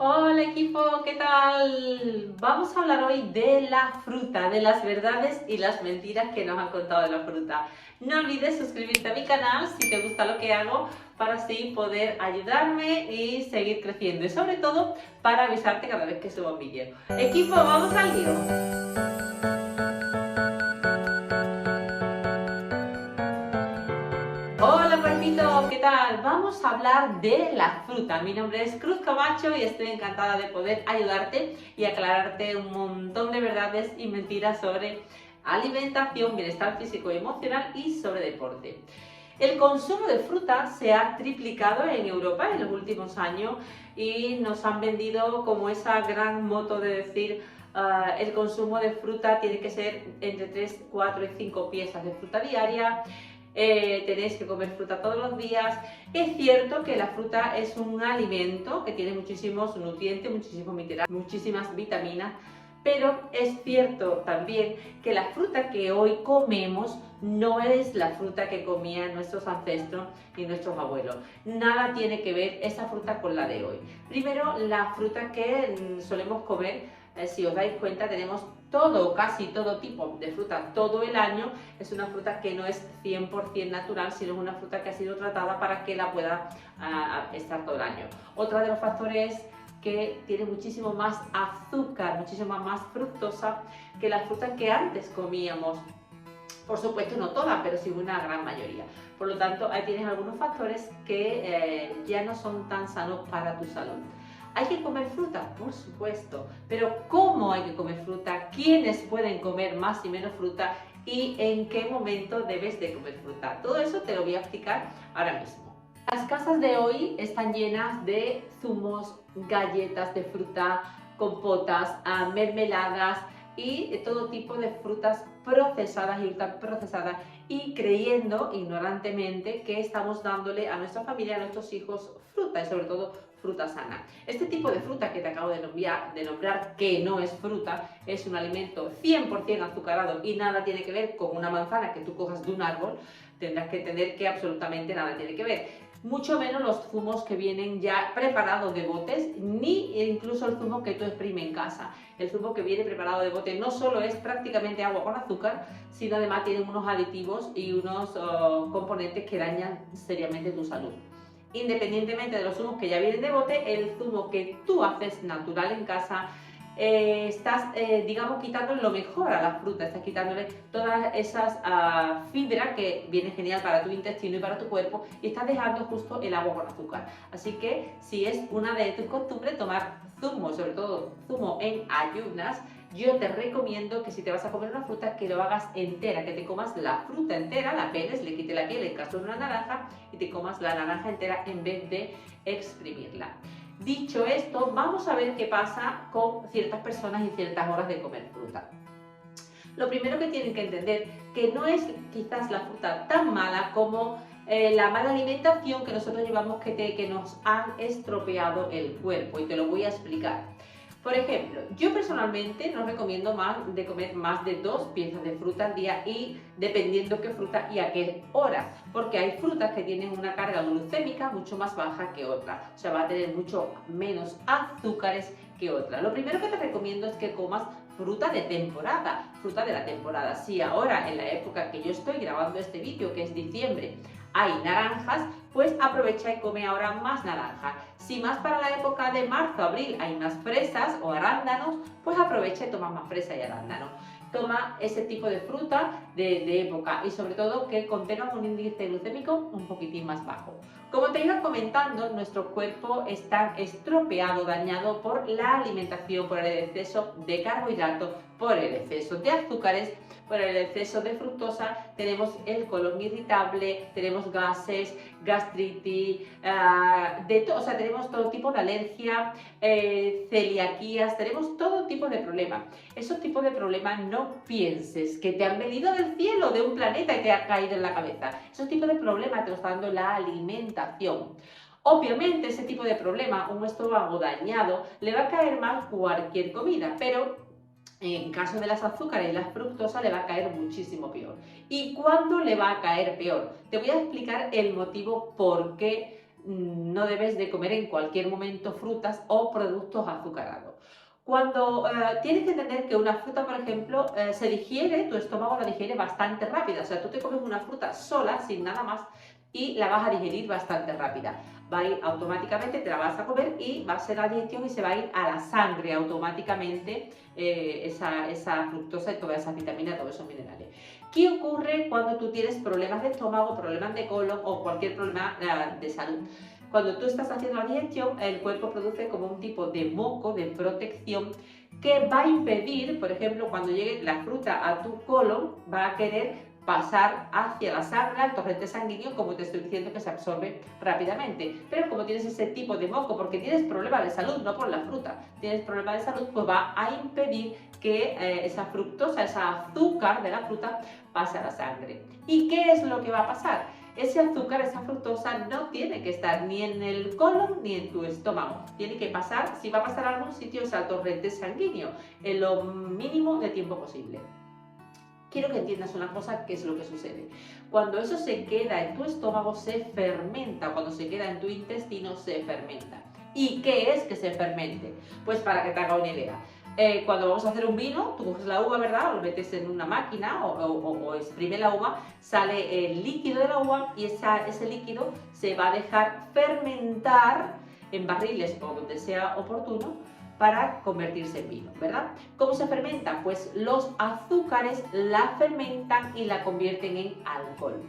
Hola equipo, ¿qué tal? Vamos a hablar hoy de la fruta, de las verdades y las mentiras que nos han contado de la fruta. No olvides suscribirte a mi canal si te gusta lo que hago para así poder ayudarme y seguir creciendo y sobre todo para avisarte cada vez que subo un vídeo. Equipo, vamos al lío. Hola cuerpito, ¿qué tal? Vamos a hablar de la fruta. Mi nombre es Cruz Camacho y estoy encantada de poder ayudarte y aclararte un montón de verdades y mentiras sobre alimentación, bienestar físico y emocional y sobre deporte. El consumo de fruta se ha triplicado en Europa en los últimos años y nos han vendido como esa gran moto de decir el consumo de fruta tiene que ser entre 3, 4 y 5 piezas de fruta diaria. Tenéis que comer fruta todos los días. Es cierto que la fruta es un alimento que tiene muchísimos nutrientes, muchísimas vitaminas, pero es cierto también que la fruta que hoy comemos no es la fruta que comían nuestros ancestros y nuestros abuelos. Nada tiene que ver esa fruta con la de hoy. Primero, la fruta que solemos comer, si os dais cuenta, tenemos casi todo tipo de fruta todo el año. Es una fruta que no es 100% natural, sino es una fruta que ha sido tratada para que la pueda estar todo el año. Otro de los factores es que tiene muchísimo más azúcar, muchísimo más fructosa que las frutas que antes comíamos. Por supuesto, no todas, pero sí una gran mayoría. Por lo tanto, ahí tienes algunos factores que ya no son tan sanos para tu salud. ¿Hay que comer fruta? Por supuesto. Pero ¿cómo hay que comer fruta? ¿Quiénes pueden comer más y menos fruta? ¿Y en qué momento debes de comer fruta? Todo eso te lo voy a explicar ahora mismo. Las casas de hoy están llenas de zumos, galletas de fruta, compotas, mermeladas y todo tipo de frutas procesadas y ultraprocesadas, y creyendo ignorantemente que estamos dándole a nuestra familia, a nuestros hijos, fruta y sobre todo fruta sana. Este tipo de fruta que te acabo de nombrar, que no es fruta, es un alimento 100% azucarado y nada tiene que ver con una manzana que tú cojas de un árbol. Tendrás que entender que absolutamente nada tiene que ver. Mucho menos los zumos que vienen ya preparados de botes, ni incluso el zumo que tú exprimes en casa. El zumo que viene preparado de bote no solo es prácticamente agua con azúcar, sino además tiene unos aditivos y unos componentes que dañan seriamente tu salud. Independientemente de los zumos que ya vienen de bote, el zumo que tú haces natural en casa, estás, digamos, quitándole lo mejor a la fruta, estás quitándole todas esas fibras que viene genial para tu intestino y para tu cuerpo, y estás dejando justo el agua con azúcar. Así que si es una de tus costumbres tomar zumo, sobre todo zumo en ayunas, yo te recomiendo que si te vas a comer una fruta, que lo hagas entera, que te comas la fruta entera, la peles, le quites la piel en caso de una naranja y te comas la naranja entera en vez de exprimirla. Dicho esto, vamos a ver qué pasa con ciertas personas y ciertas horas de comer fruta. Lo primero que tienen que entender que no es quizás la fruta tan mala como la mala alimentación que nosotros llevamos, que nos han estropeado el cuerpo, y te lo voy a explicar. Por ejemplo, yo personalmente no recomiendo de comer más de 2 piezas de fruta al día, y dependiendo qué fruta y a qué hora, porque hay frutas que tienen una carga glucémica mucho más baja que otras, o sea, va a tener mucho menos azúcares que otras. Lo primero que te recomiendo es que comas fruta de temporada, fruta de la temporada. Si ahora, en la época que yo estoy grabando este vídeo, que es diciembre, hay naranjas, pues aprovecha y come ahora más naranja. Si más para la época de marzo, abril hay más fresas o arándanos, pues aprovecha y toma más fresa y arándano. Toma ese tipo de fruta de época, y sobre todo que contenga un índice glucémico un poquitín más bajo. Como te iba comentando, nuestro cuerpo está estropeado, dañado por la alimentación, por el exceso de carbohidratos, por el exceso de azúcares, por el exceso de fructosa. Tenemos el colon irritable, tenemos gases, gastritis, o sea, tenemos todo tipo de alergia, celiaquías, tenemos todo tipo de problemas. Esos tipos de problemas no pienses que te han venido del cielo, de un planeta, y te ha caído en la cabeza. Esos tipos de problemas te los está dando la alimentación. Obviamente, ese tipo de problema, un estómago dañado, le va a caer mal cualquier comida, pero en caso de las azúcares y las fructosas le va a caer muchísimo peor. ¿Y cuándo le va a caer peor? Te voy a explicar el motivo por qué no debes de comer en cualquier momento frutas o productos azucarados. Cuando tienes que entender que una fruta, por ejemplo, se digiere, tu estómago la digiere bastante rápida. O sea, tú te comes una fruta sola, sin nada más, y la vas a digerir bastante rápida. Va a ir automáticamente, te la vas a comer y va a ser la digestión y se va a ir a la sangre automáticamente esa fructosa y todas esas vitaminas, todos esos minerales. ¿Qué ocurre cuando tú tienes problemas de estómago, problemas de colon o cualquier problema de salud? Cuando tú estás haciendo la digestión, el cuerpo produce como un tipo de moco, de protección, que va a impedir, por ejemplo, cuando llegue la fruta a tu colon, va a querer pasar hacia la sangre, al torrente sanguíneo, como te estoy diciendo, que se absorbe rápidamente. Pero como tienes ese tipo de moco, porque tienes problemas de salud, no por la fruta, tienes problemas de salud, pues va a impedir que esa fructosa, ese azúcar de la fruta pase a la sangre. ¿Y qué es lo que va a pasar? Ese azúcar, esa fructosa, no tiene que estar ni en el colon ni en tu estómago. Tiene que pasar, si va a pasar a algún sitio, es al torrente sanguíneo, en lo mínimo de tiempo posible. Quiero que entiendas una cosa, que es lo que sucede. Cuando eso se queda en tu estómago, se fermenta. Cuando se queda en tu intestino, se fermenta. ¿Y qué es que se fermente? Pues para que te haga una idea. Cuando vamos a hacer un vino, tú coges la uva, ¿verdad? Lo metes en una máquina o exprime la uva, sale el líquido de la uva y ese líquido se va a dejar fermentar en barriles o donde sea oportuno para convertirse en vino, ¿verdad? ¿Cómo se fermenta? Pues los azúcares la fermentan y la convierten en alcohol.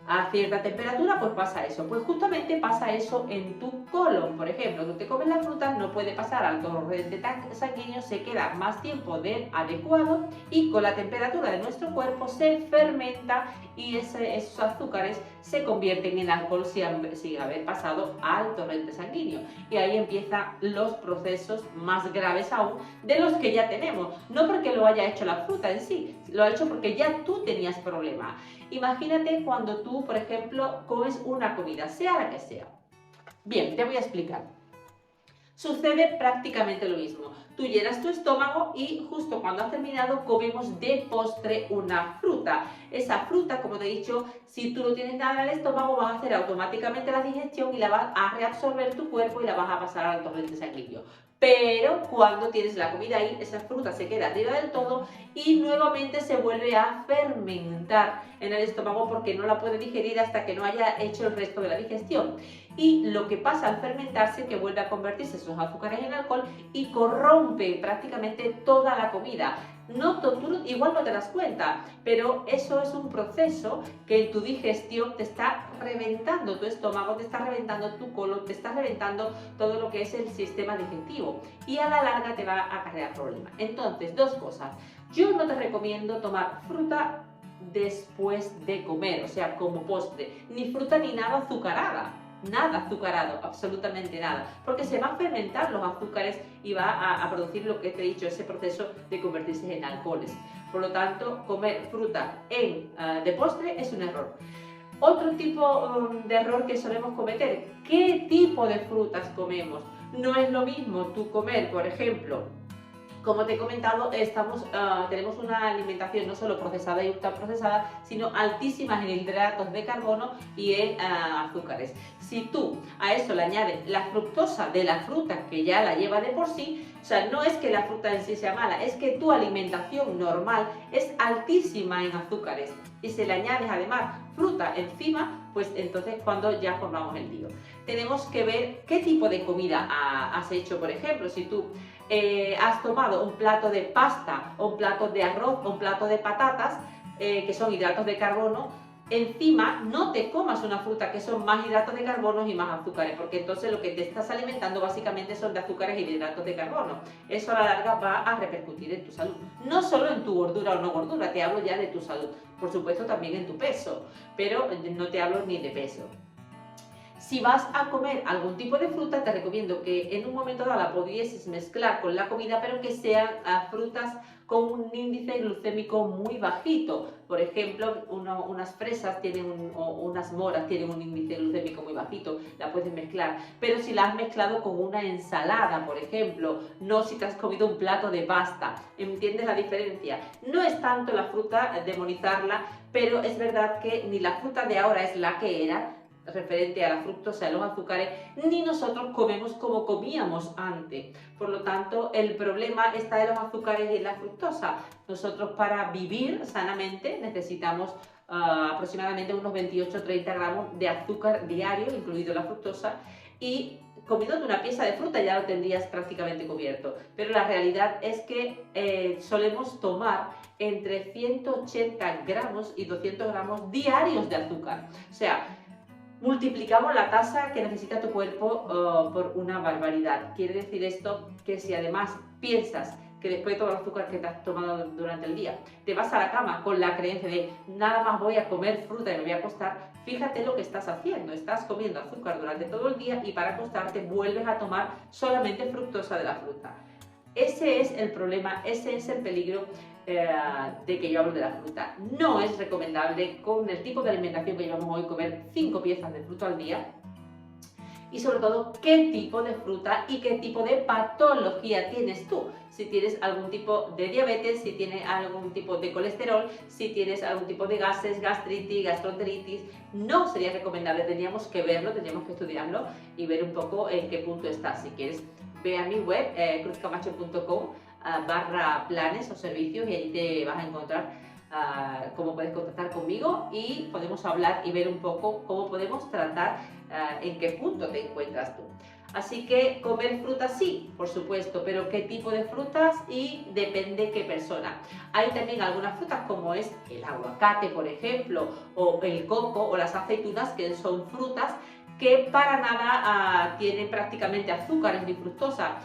A cierta temperatura, pues pasa eso. Pues justamente pasa eso en tu colon. Por ejemplo, tú te comes la fruta, no puede pasar al torrente sanguíneo, se queda más tiempo del adecuado y con la temperatura de nuestro cuerpo se fermenta y esos azúcares se convierten en alcohol sin haber pasado al torrente sanguíneo. Y ahí empiezan los procesos más graves aún de los que ya tenemos. No porque lo haya hecho la fruta en sí, lo ha hecho porque ya tú tenías problemas. Imagínate cuando tú, por ejemplo, comes una comida, sea la que sea. Bien, te voy a explicar. Sucede prácticamente lo mismo. Tú llenas tu estómago y justo cuando has terminado comemos de postre una fruta. Esa fruta, como te he dicho, si tú no tienes nada en el estómago vas a hacer automáticamente la digestión y la vas a reabsorber tu cuerpo y la vas a pasar al torrente sanguíneo. Pero cuando tienes la comida ahí, esa fruta se queda arriba del todo y nuevamente se vuelve a fermentar en el estómago porque no la puede digerir hasta que no haya hecho el resto de la digestión. Y lo que pasa al fermentarse es que vuelve a convertirse esos azúcares en alcohol y corrompe prácticamente toda la comida. Tú igual no te das cuenta, pero eso es un proceso que en tu digestión te está reventando tu estómago, te está reventando tu colon, te está reventando todo lo que es el sistema digestivo y a la larga te va a acarrear problemas. Entonces, dos cosas. Yo no te recomiendo tomar fruta después de comer, o sea, como postre, ni fruta ni nada azucarada. Nada azucarado, absolutamente nada, porque se van a fermentar los azúcares y va a producir lo que te he dicho, ese proceso de convertirse en alcoholes. Por lo tanto, comer fruta de postre es un error. Otro tipo de error que solemos cometer, ¿qué tipo de frutas comemos? No es lo mismo tú comer, por ejemplo, como te he comentado, tenemos una alimentación no solo procesada y ultraprocesada, sino altísimas en hidratos de carbono y en azúcares. Si tú a eso le añades la fructosa de la fruta, que ya la lleva de por sí, o sea, no es que la fruta en sí sea mala, es que tu alimentación normal es altísima en azúcares y si le añades además fruta encima, pues entonces cuando ya formamos el lío. Tenemos que ver qué tipo de comida has hecho, por ejemplo, si tú has tomado un plato de pasta o un plato de arroz o un plato de patatas, que son hidratos de carbono, encima no te comas una fruta que son más hidratos de carbono y más azúcares, porque entonces lo que te estás alimentando básicamente son de azúcares y de hidratos de carbono. Eso a la larga va a repercutir en tu salud. No solo en tu gordura o no gordura, te hablo ya de tu salud. Por supuesto también en tu peso, pero no te hablo ni de peso. Si vas a comer algún tipo de fruta, te recomiendo que en un momento dado la pudieses mezclar con la comida, pero que sean frutas con un índice glucémico muy bajito. Por ejemplo, unas fresas o unas moras tienen un índice glucémico muy bajito, la puedes mezclar. Pero si la has mezclado con una ensalada, por ejemplo, no si te has comido un plato de pasta, ¿entiendes la diferencia? No es tanto la fruta demonizarla, pero es verdad que ni la fruta de ahora es la que era, referente a la fructosa y los azúcares, ni nosotros comemos como comíamos antes. Por lo tanto, el problema está en los azúcares y en la fructosa. Nosotros para vivir sanamente necesitamos aproximadamente unos 28-30 gramos de azúcar diario, incluido la fructosa, y comiéndote una pieza de fruta ya lo tendrías prácticamente cubierto. Pero la realidad es que solemos tomar entre 180 gramos y 200 gramos diarios de azúcar. O sea, multiplicamos la tasa que necesita tu cuerpo por una barbaridad. Quiere decir esto que si además piensas que después de todo el azúcar que te has tomado durante el día, te vas a la cama con la creencia de nada más voy a comer fruta y me voy a acostar, fíjate lo que estás haciendo. Estás comiendo azúcar durante todo el día y para acostarte vuelves a tomar solamente fructosa de la fruta. Ese es el problema, ese es el peligro de que yo hablo de la fruta. No es recomendable con el tipo de alimentación que llevamos hoy comer 5 piezas de fruta al día. Y sobre todo, qué tipo de fruta y qué tipo de patología tienes tú. Si tienes algún tipo de diabetes, si tienes algún tipo de colesterol, si tienes algún tipo de gases, gastritis, gastroenteritis, no sería recomendable. Tendríamos que verlo, tendríamos que estudiarlo y ver un poco en qué punto está. Si quieres, ve a mi web, cruzcamacho.com/planes o servicios, y allí te vas a encontrar cómo puedes contactar conmigo y podemos hablar y ver un poco cómo podemos tratar en qué punto te encuentras tú. Así que comer frutas sí, por supuesto, pero qué tipo de frutas y depende qué persona. Hay también algunas frutas como es el aguacate, por ejemplo, o el coco o las aceitunas, que son frutas que para nada tienen prácticamente azúcares ni fructosa.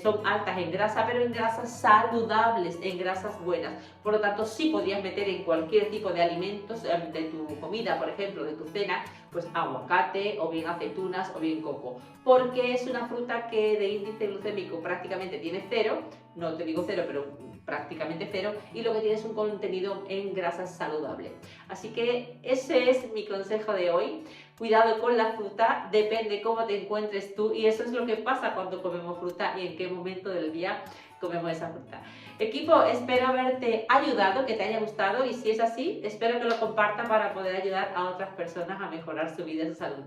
Son altas en grasa, pero en grasas saludables, en grasas buenas. Por lo tanto, sí podrías meter en cualquier tipo de alimentos de tu comida, por ejemplo, de tu cena, pues aguacate, o bien aceitunas, o bien coco. Porque es una fruta que de índice glucémico prácticamente tiene cero, no te digo cero, pero prácticamente cero, y lo que tiene es un contenido en grasas saludable. Así que ese es mi consejo de hoy. Cuidado con la fruta, depende cómo te encuentres tú, y eso es lo que pasa cuando comemos fruta y en qué momento del día comemos esa fruta. Equipo, espero haberte ayudado, que te haya gustado, y si es así, espero que lo compartas para poder ayudar a otras personas a mejorar su vida y su salud.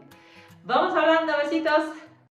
Vamos hablando, besitos.